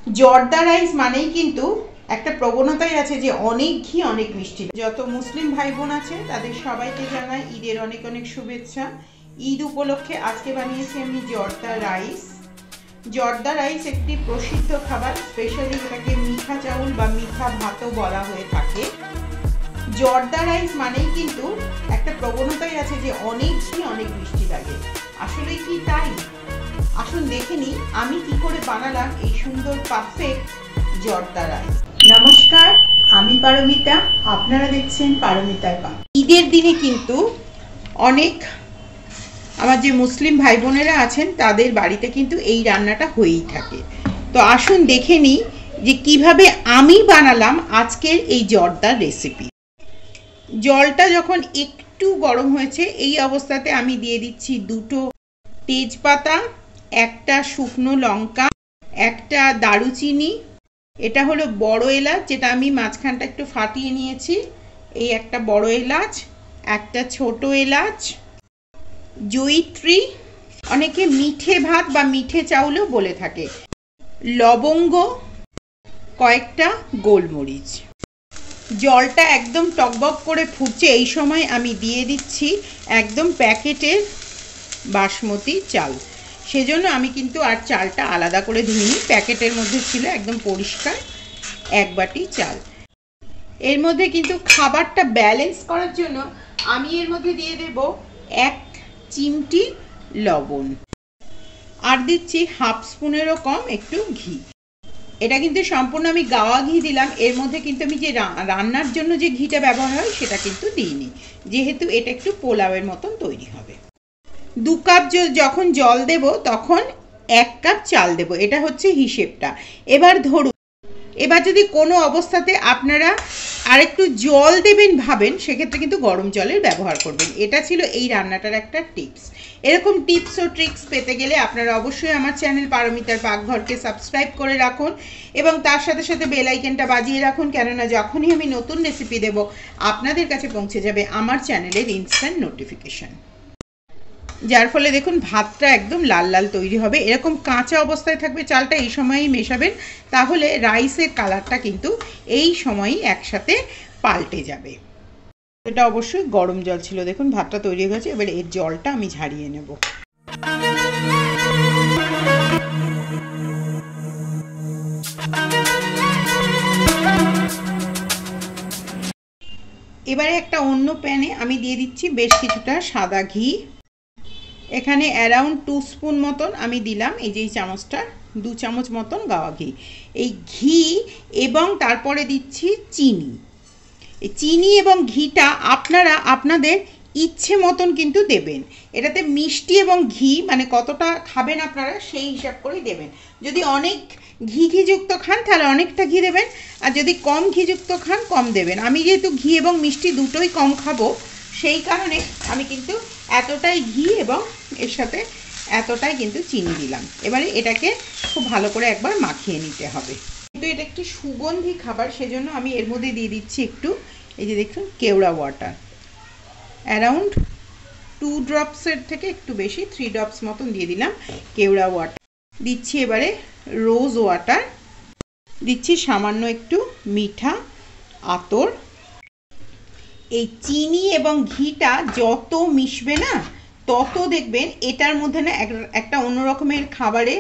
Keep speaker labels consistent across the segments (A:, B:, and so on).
A: জর্দা রাইস মানেই কিন্তু একটা প্রবণতাই আছে যে অনেক ঘি অনেক মিষ্টি। যত মুসলিম ভাই বোন আছে তাদের সবাইকে জানাই ঈদের অনেক অনেক শুভেচ্ছা। ঈদ উপলক্ষে আজকে বানিয়েছি আমি জর্দা রাইস। জর্দা রাইস একটি প্রসিদ্ধ খাবার, স্পেশালি এটাকে মিঠা চাউল বা মিঠা ভাতও বলা হয়ে থাকে। জর্দা রাইস মানেই কিন্তু একটা প্রবণতাই আছে যে অনেক ঘি অনেক মিষ্টি লাগে। আসলে কি তাই? আসুন দেখে নিই আমি কি করে বানালাম এই সুন্দর পারফেক্ট জর্দা রাইস। নমস্কার, আমি পারমিতা, আপনারা দেখছেন পারমিতার পাক। ঈদের দিনে কিন্তু অনেক আমার যে মুসলিম ভাই বোনেরা আছেন তাদের বাড়িতে কিন্তু এই রান্নাটা হয়েই থাকে। তো আসুন দেখে নিই যে কিভাবে আমি বানালাম আজকের এই জর্দার রেসিপি। জলটা যখন একটু গরম হয়েছে এই অবস্থাতে আমি দিয়ে দিচ্ছি 2টো তেজপাতা, একটা শুকনো লঙ্কা, একটা দারুচিনি, এটা হলো বড় এলাচ যেটা আমি মাঝখানটা একটু ফাটিয়ে নিয়েছি, এই একটা বড় এলাচ, একটা ছোট এলাচ, জয়িত্রী, অনেকে মিঠে ভাত বা মিঠে চাউলও বলে থাকে, লবঙ্গ, কয়েকটা গোলমরিচ। জলটা একদম টকবক করে ফুটছে, এই সময় আমি দিয়ে দিচ্ছি একদম প্যাকেটের বাসমতি চাল। সেজন্য আমি কিন্তু আর চালটা আলাদা করে ধুইনি, প্যাকেটের মধ্যে ছিল একদম পরিষ্কার 1 বাটি চাল। এর মধ্যে কিন্তু খাবারটা ব্যালেন্স করার জন্য আমি এর মধ্যে দিয়ে দেব 1 চিমটি লবণ, আর দিচ্ছি 1/2 স্পুনেরও কম একটু ঘি। এটা কিন্তু সম্পূর্ণ আমি গাওয়া ঘি দিলাম, এর মধ্যে কিন্তু আমি যে রান্নার জন্য যে ঘিটা ব্যবহার হয় সেটা কিন্তু দিইনি, যেহেতু এটা একটু পোলাওয়ের মতন তৈরি হবে। 2 কাপ যখন জল দেব তখন 1 কাপ চাল দেব, এটা হচ্ছে হিসেবটা। এবার ধরুন, এবার যদি কোনো অবস্থাতে আপনারা আরেকটু জল দেবেন ভাবেন, সেক্ষেত্রে কিন্তু গরম জলের ব্যবহার করবেন। এটা ছিল এই রান্নাটার একটা টিপস। এরকম টিপস ও ট্রিক্স পেতে গেলে আপনারা অবশ্যই আমার চ্যানেল পারমিতার পাকঘরকে সাবস্ক্রাইব করে রাখুন এবং তার সাথে সাথে বেল আইকনটা বাজিয়ে রাখুন, কেননা যখনই আমি নতুন রেসিপি দেব আপনাদের কাছে পৌঁছে যাবে আমার চ্যানেলের ইনস্ট্যান্ট নোটিফিকেশন। যার ফলে দেখুন ভাতটা একদম লাল লাল তৈরি হবে। এরকম কাঁচা অবস্থায় থাকবে চালটা, এই সময়ই মেশাবেন, তাহলে রাইসের কালারটা কিন্তু এই সময়ই একসাথে পাল্টে যাবে। এটা অবশ্যই গরম জল ছিল। দেখুন ভাতটা তৈরি হয়ে গেছে, এবার এর জলটা আমি ঝারিয়ে নেব। এবারে একটা অন্য প্যানে আমি দিয়ে দিচ্ছি বেশ কিছুটা সাদা ঘি। এখানে অ্যারাউন্ড 2 স্পুন মতন আমি দিলাম, এই যে এই চামচটা 2 চামচ মতন গাওয়া ঘি। এই ঘি এবং তারপরে দিচ্ছি চিনি। এই চিনি এবং ঘিটা আপনারা আপনাদের ইচ্ছে মতন কিন্তু দেবেন। এটাতে মিষ্টি এবং ঘি মানে কতটা খাবেন আপনারা সেই হিসাব করেই দেবেন। যদি অনেক ঘিযুক্ত খান তাহলে অনেকটা ঘি দেবেন, আর যদি কম ঘিযুক্ত খান কম দেবেন। আমি যেহেতু ঘি এবং মিষ্টি দুটোই কম খাবো, সেই কারণে আমি কিন্তু এতটাই ঘি এবং এর সাথে এতটাই কিন্তু চিনি দিলাম। এবারে এটাকে খুব ভালো করে একবার মাখিয়ে নিতে হবে। কিন্তু এটা একটি সুগন্ধি খাবার, সেজন্য আমি এর মধ্যে দিয়ে দিচ্ছি একটু, এই যে দেখুন, কেওড়া ওয়াটার। অ্যারাউন্ড 2 ড্রপসের থেকে একটু বেশি, 3 ড্রপস মতন দিয়ে দিলাম কেওড়া ওয়াটার। দিচ্ছি এবারে রোজ ওয়াটার, দিচ্ছি সামান্য একটু মিঠা আতর। এই চিনি এবং ঘিটা যত মিশবে না তত দেখবেন এটার মধ্যে না একটা অন্যরকমের খাবারে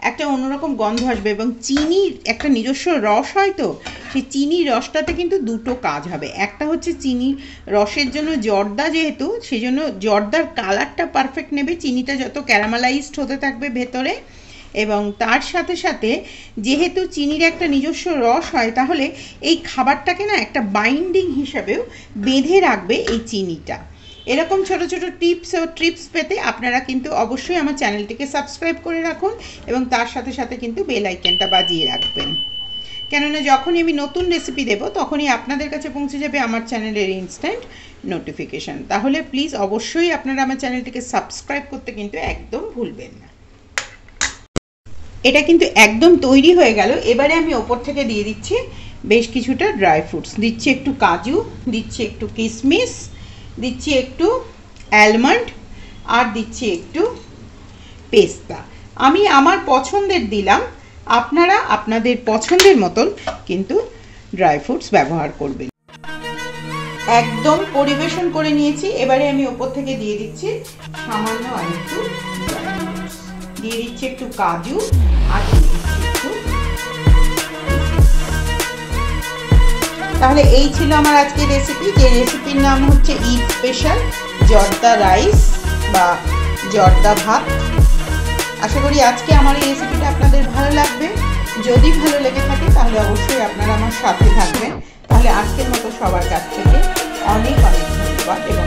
A: একটা অন্যরকম গন্ধ আসবে, এবং চিনির একটা নিজস্ব রস হয়, তো সেই চিনির রসটাতে কিন্তু 2টো কাজ হবে। একটা হচ্ছে চিনির রসের জন্য জর্দা, যেহেতু সেই জন্য জর্দার কালারটা পারফেক্ট নেবে, চিনিটা যত ক্যারামেলাইজড হতে থাকবে ভেতরে, এবং তার সাথে সাথে যেহেতু চিনির একটা নিজস্ব রস হয়, তাহলে এই খাবারটাকে না একটা বাইন্ডিং হিসাবেও বেঁধে রাখবে এই চিনিটা। এরকম ছোট ছোট টিপস ও ট্রিপস পেতে আপনারা কিন্তু অবশ্যই আমার চ্যানেলটিকে সাবস্ক্রাইব করে রাখুন এবং তার সাথে সাথে কিন্তু বেল আইকনটা বাজিয়ে রাখবেন, কেননা যখনই আমি নতুন রেসিপি দেব তখনই আপনাদের কাছে পৌঁছে যাবে আমার চ্যানেলের ইনস্ট্যান্ট নোটিফিকেশান। তাহলে প্লিজ অবশ্যই আপনারা আমার চ্যানেলটিকে সাবস্ক্রাইব করতে কিন্তু একদম ভুলবেন না। এটা কিন্তু একদম তৈরি হয়ে গেল। এবারে আমি ওপর থেকে দিয়ে দিচ্ছি বেশ কিছুটা ড্রাই ফ্রুটস। দিচ্ছি একটু কাজু, দিচ্ছি একটু কিশমিশ, দিচ্ছি একটু অ্যালমন্ড, আর দিচ্ছি একটু পেস্তা। আমি আমার পছন্দের দিলাম, আপনারা আপনাদের পছন্দের মতন কিন্তু ড্রাই ফ্রুটস ব্যবহার করবেন। একদম পরিবেশন করে নিয়েছি। এবারে আমি ওপর থেকে দিয়ে দিচ্ছি সামান্য আর একটু দিয়ে দিচ্ছি একটু কাজু আর দিয়ে দিচ্ছি একটু। তাহলে এই ছিল আমার আজকের রেসিপি, যে রেসিপির নাম হচ্ছে ঈদ স্পেশাল জর্দা রাইস বা জর্দা ভাত। আশা করি আজকে আমার এই রেসিপিটা আপনাদের ভালো লাগবে। যদি ভালো লেগে থাকে তাহলে অবশ্যই আপনারা আমার সাথে থাকবেন। তাহলে আজকের মতো সবার কাছ থেকে অনেক অনেক ধন্যবাদ এবং